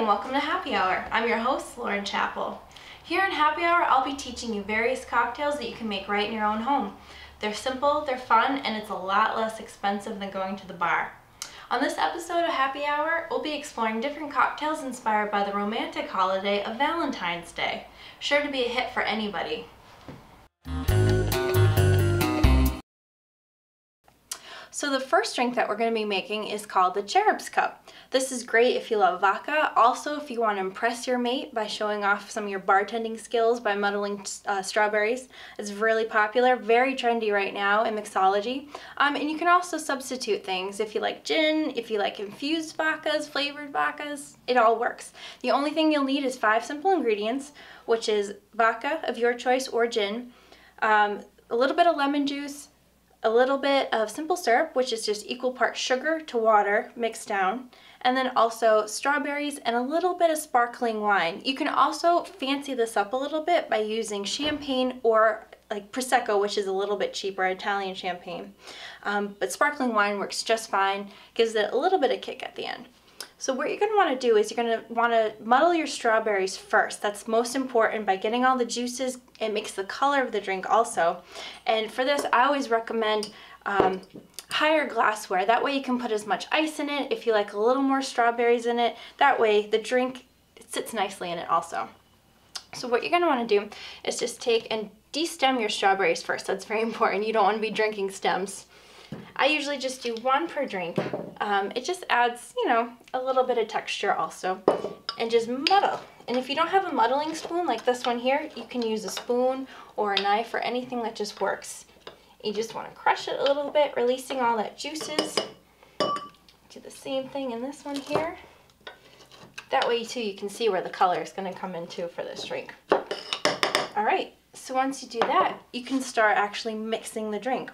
and welcome to Happy Hour. I'm your host, Lauren Chappell. Here in Happy Hour, I'll be teaching you various cocktails that you can make right in your own home. They're simple, they're fun, and it's a lot less expensive than going to the bar. On this episode of Happy Hour, we'll be exploring different cocktails inspired by the romantic holiday of Valentine's Day. Sure to be a hit for anybody. So the first drink that we're going to be making is called the Cherubs Cup. This is great if you love vodka. Also, if you want to impress your mate by showing off some of your bartending skills by muddling strawberries. It's really popular, very trendy right now in mixology. And you can also substitute things if you like gin, if you like infused vodkas, flavored vodkas, it all works. The only thing you'll need is 5 simple ingredients, which is vodka of your choice or gin, a little bit of lemon juice, a little bit of simple syrup, which is just equal parts sugar to water mixed down, and then also strawberries and a little bit of sparkling wine. You can also fancy this up a little bit by using champagne or like Prosecco, which is a little bit cheaper, Italian champagne. But sparkling wine works just fine, gives it a little bit of kick at the end. So what you're going to want to do is you're going to want to muddle your strawberries first. That's most important. By getting all the juices, it makes the color of the drink also. And for this, I always recommend higher glassware. That way you can put as much ice in it if you like a little more strawberries in it. That way the drink sits nicely in it also. So what you're going to want to do is just take and de-stem your strawberries first. That's very important. You don't want to be drinking stems. I usually just do 1 per drink. It just adds, you know, a little bit of texture also. And just muddle. And if you don't have a muddling spoon like this one here, you can use a spoon or a knife or anything that just works. You just want to crush it a little bit, releasing all that juices. Do the same thing in this one here. That way too you can see where the color is going to come into for this drink. Alright, so once you do that, you can start actually mixing the drink.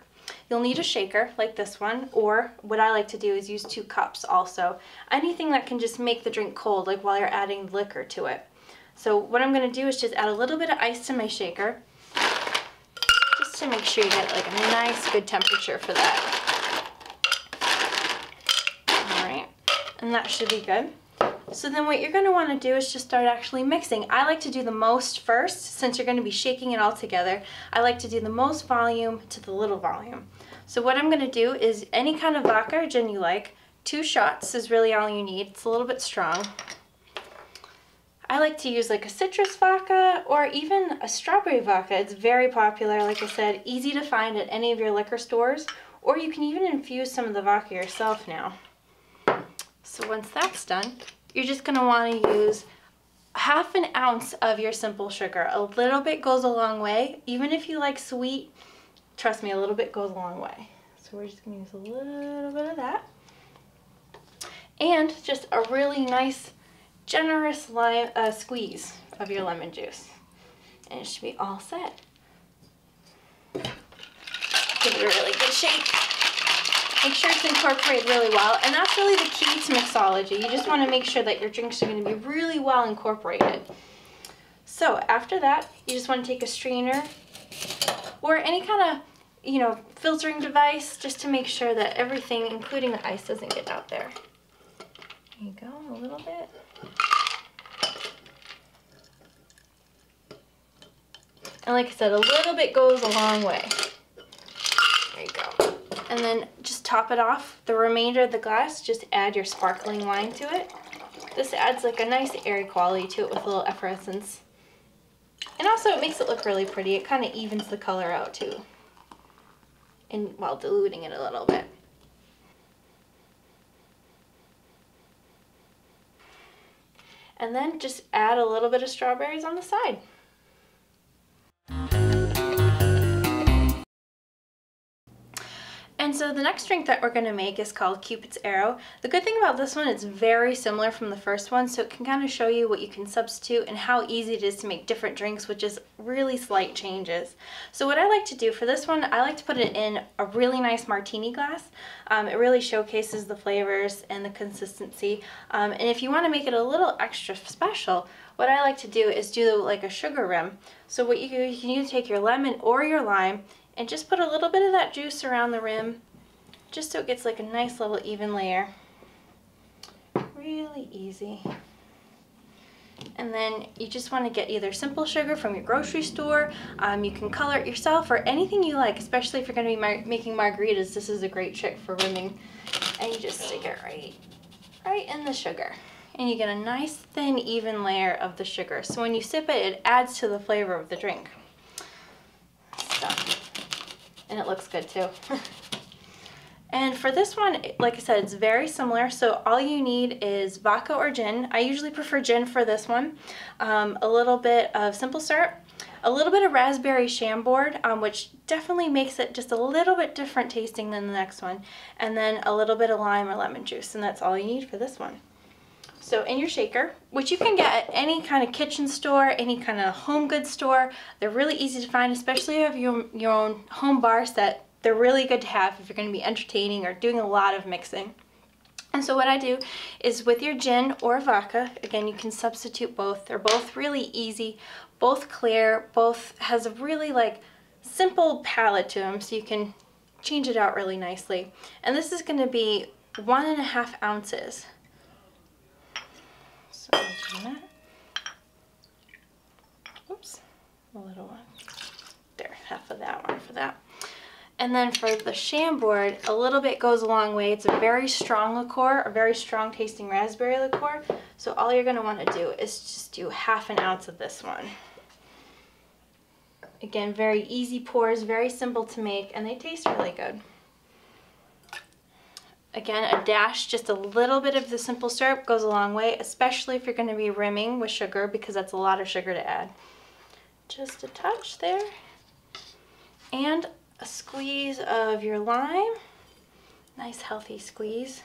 You'll need a shaker like this one, or what I like to do is use 2 cups also. Anything that can just make the drink cold, like while you're adding liquor to it. So what I'm going to do is just add a little bit of ice to my shaker, just to make sure you get like a nice good temperature for that. Alright, and that should be good. So then what you're going to want to do is just start actually mixing. I like to do the most first, since you're going to be shaking it all together. I like to do the most volume to the little volume. So what I'm going to do is any kind of vodka or gin you like, 2 shots is really all you need. It's a little bit strong. I like to use like a citrus vodka or even a strawberry vodka. It's very popular, like I said, easy to find at any of your liquor stores, or you can even infuse some of the vodka yourself now. So once that's done, you're just going to want to use 1/2 ounce of your simple sugar. A little bit goes a long way. Even if you like sweet, trust me, a little bit goes a long way. So we're just going to use a little bit of that. And just a really nice, generous squeeze of your lemon juice. And it should be all set. Give it a really good shake. Make sure it's incorporated really well, and that's really the key to mixology. You just want to make sure that your drinks are going to be really well incorporated. So after that, you just want to take a strainer or any kind of, you know, filtering device just to make sure that everything, including the ice, doesn't get out there. There you go, a little bit. And like I said, a little bit goes a long way. There you go. And then just top it off. The remainder of the glass, just add your sparkling wine to it. This adds like a nice airy quality to it with a little effervescence. And also it makes it look really pretty. It kind of evens the color out too, and while diluting it a little bit. And then just add a little bit of strawberries on the side. And so the next drink that we're going to make is called Cupids Arrow. The good thing about this one, it's very similar from the first one, so it can kind of show you what you can substitute and how easy it is to make different drinks with just really slight changes. So what I like to do for this one, I like to put it in a really nice martini glass. It really showcases the flavors and the consistency. And if you want to make it a little extra special, what I like to do is do like a sugar rim. So what you do, you can either take your lemon or your lime and just put a little bit of that juice around the rim, just so it gets like a nice little even layer. Really easy. And then you just want to get either simple sugar from your grocery store. You can color it yourself or anything you like, especially if you're going to be making margaritas. This is a great trick for rimming. And you just stick it right in the sugar. And you get a nice thin even layer of the sugar. So when you sip it, it adds to the flavor of the drink. So, and it looks good too. And for this one, like I said, it's very similar. So all you need is vodka or gin. I usually prefer gin for this one. A little bit of simple syrup, a little bit of raspberry Chambord, which definitely makes it just a little bit different tasting than the next one. And then a little bit of lime or lemon juice, and that's all you need for this one. So in your shaker, which you can get at any kind of kitchen store, any kind of home goods store, they're really easy to find, especially if you have your own home bar set. They're really good to have if you're going to be entertaining or doing a lot of mixing. And so what I do is with your gin or vodka, again, you can substitute both. They're both really easy, both clear, both has a really like simple palate to them, so you can change it out really nicely. And this is going to be 1.5 ounces. So I'm doing that. Oops, a little one. There, half of that one for that. And then for the Chambord, a little bit goes a long way. It's a very strong liqueur, a very strong tasting raspberry liqueur. So all you're going to want to do is just do 1/2 ounce of this one. Again, very easy pours, very simple to make, and they taste really good. Again, a dash, just a little bit of the simple syrup goes a long way, especially if you're going to be rimming with sugar, because that's a lot of sugar to add. Just a touch there. And a squeeze of your lime, nice healthy squeeze,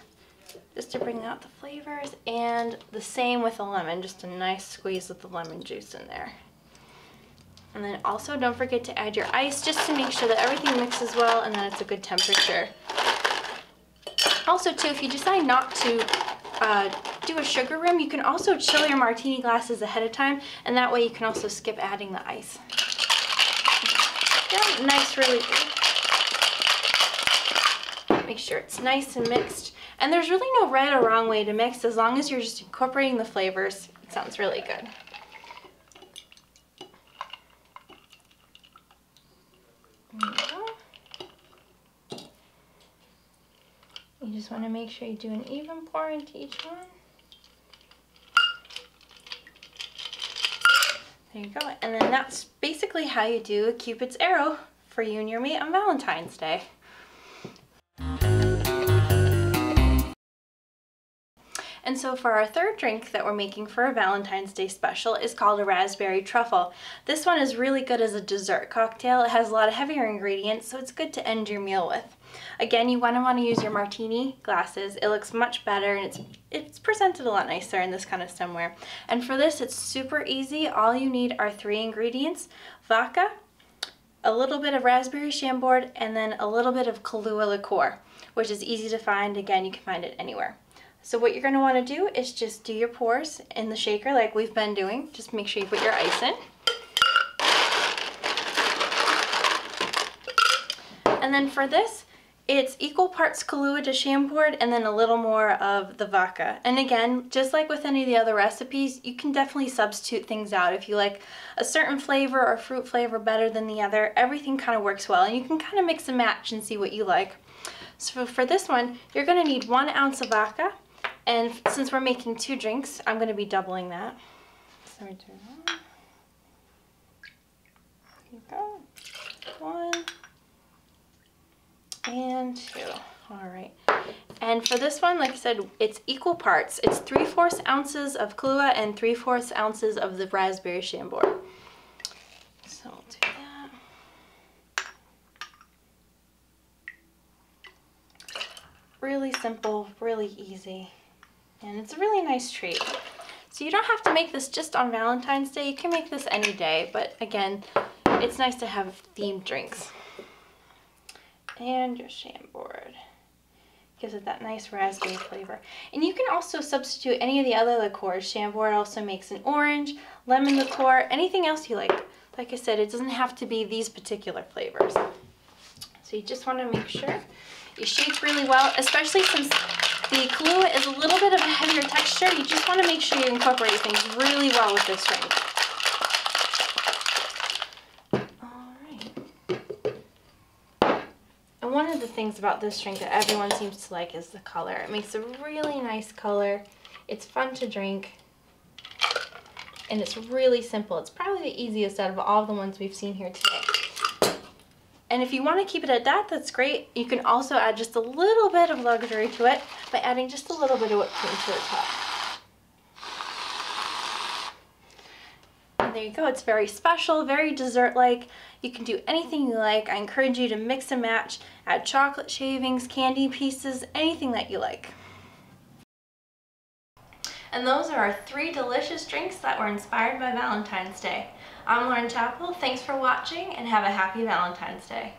just to bring out the flavors, and the same with the lemon, just a nice squeeze with the lemon juice in there. And then also don't forget to add your ice just to make sure that everything mixes well and that it's a good temperature. Also too, if you decide not to do a sugar rim, you can also chill your martini glasses ahead of time, and that way you can also skip adding the ice. Yeah, nice, really good. Make sure it's nice and mixed. And there's really no right or wrong way to mix, as long as you're just incorporating the flavors. It sounds really good. There you go. You just want to make sure you do an even pour into each one. There you go. And then that's basically how you do a Cupid's Arrow for you and your mate on Valentine's Day. And so for our third drink that we're making for a Valentine's Day special is called a Raspberry Truffle. This one is really good as a dessert cocktail. It has a lot of heavier ingredients, so it's good to end your meal with. Again, you want to use your martini glasses. It looks much better, and it's presented a lot nicer in this kind of stemware. And for this, it's super easy. All you need are 3 ingredients: vodka, a little bit of raspberry Chambord, and then a little bit of Kahlua liqueur, which is easy to find. Again, you can find it anywhere. So what you're going to want to do is just do your pours in the shaker like we've been doing. Just make sure you put your ice in. And then for this, it's equal parts Kahlua to Chambord and then a little more of the vodka. And again, just like with any of the other recipes, you can definitely substitute things out. If you like a certain flavor or fruit flavor better than the other, everything kind of works well. And you can kind of mix and match and see what you like. So for this one, you're going to need 1 ounce of vodka. And since we're making 2 drinks, I'm going to be doubling that. So we do that. There you go. 1 and 2. All right. And for this one, like I said, it's equal parts. It's 3/4 ounces of Kahlua and 3/4 ounces of the raspberry Chambord. So we'll do that. Really simple, really easy. And it's a really nice treat. So you don't have to make this just on Valentine's Day. You can make this any day, but again, it's nice to have themed drinks. And your Chambord. Gives it that nice raspberry flavor. And you can also substitute any of the other liqueurs. Chambord also makes an orange, lemon liqueur, anything else you like. Like I said, it doesn't have to be these particular flavors. So you just want to make sure you shake really well, especially since The Kahlua is a little bit of a heavier texture. You just want to make sure you incorporate things really well with this drink. And one of the things about this drink that everyone seems to like is the color. It makes a really nice color. It's fun to drink. And it's really simple. It's probably the easiest out of all the ones we've seen here today. And if you want to keep it at that, that's great. You can also add just a little bit of luxury to it by adding just a little bit of whipped cream to the top. And there you go. It's very special, very dessert-like. You can do anything you like. I encourage you to mix and match, add chocolate shavings, candy pieces, anything that you like. And those are our 3 delicious drinks that were inspired by Valentine's Day. I'm Lauren Chappell. Thanks for watching and have a happy Valentine's Day.